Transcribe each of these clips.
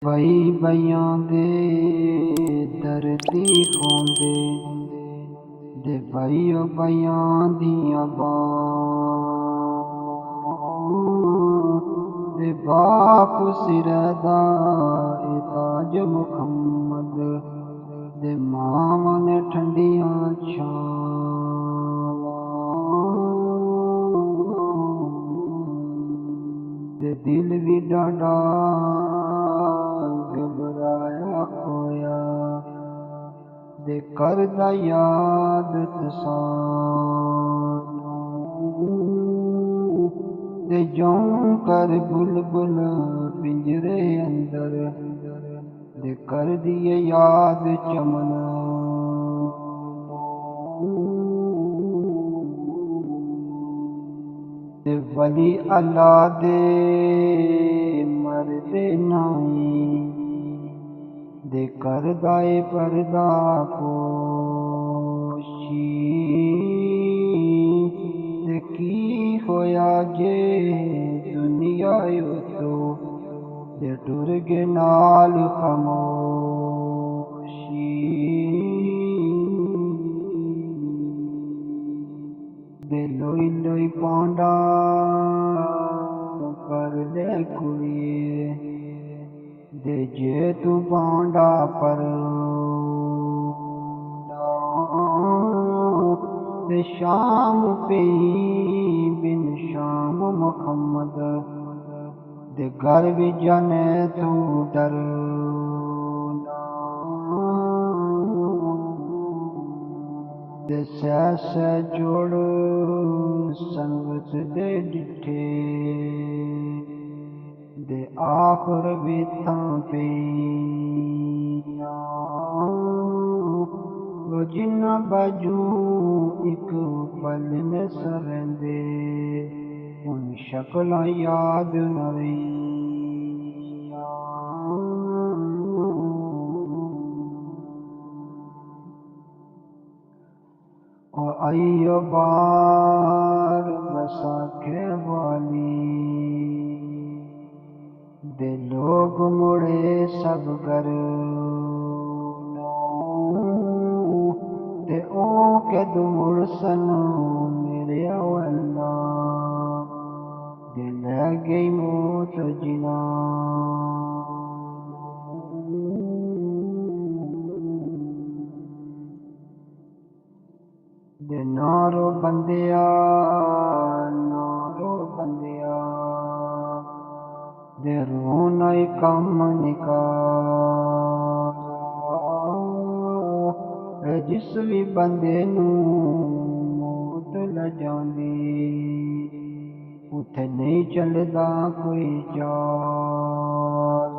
बई बइयां दे दर्दी होंदे दे बइयो बइयां दियां दे बाप सिरदा ताज मुहम्मद दे मावां ने ठंडियां दे दिल भी डाडा घबराया खोया दे करदा याद तसानू दे जौं कर बुलबुल पिंजरे अंदर दे कर दिए याद चमन दे वली अल्लाह दे मरदे नाई दे करदा ए पर्दा पोशी दे की होया जे दुनिया उतो दे टुर गए नाल खामोशी दे लोई लोई पांडा कर ले कुड़िए दे जे तू पांडा पर दे शाम पे बिन शाम मुहम्मद दे घर भी जाने तू डर दे सै जोड़ संगत दे डिठे दे आखर भी थां पे वो जिन्ना बाजू एक पल में सरंदे उन शक्लां याद न और आइयो बार बसाखे वाली दे लोग मुड़े सब घर दे ओ के दुमुड़ सन मेरे अल्लाह दे ले गई मौत जिना दे नारो बंदिया दे रोना ही कम निकाल जिस भी बंदे नू मौत ल जांदी उथे नहीं चलदा कोई चाल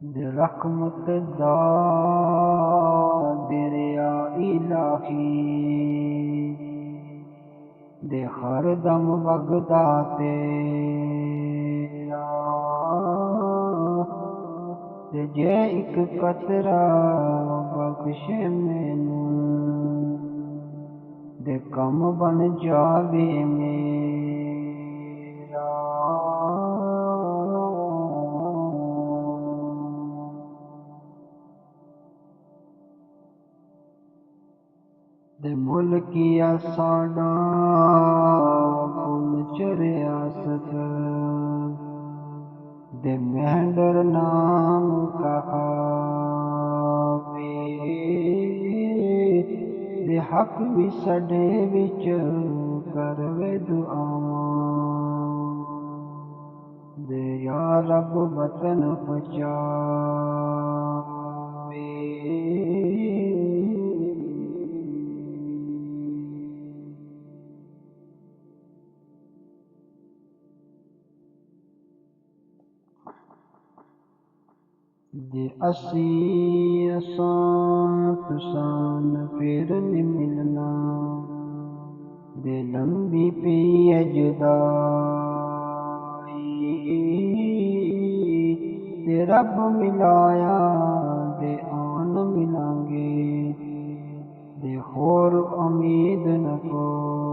दे रहमत दा दरिया इलाही दे हर दम वगदा तेरा दे जे एक कतरा बख्शे मैनू दे कम बन जावे मेरा दे मुल्किया साडा फुल चरियासत दे मेहंदर नाम कहावे दे हक भी सडे विच करवे दुआवां दे या रब वतन पहुंचावे दे असी असां तुसान फिर नहीं मिलना दे लंबी पी जुदाई दे रब मिलाया दे आन मिलांगे होर उम्मीद न कोई।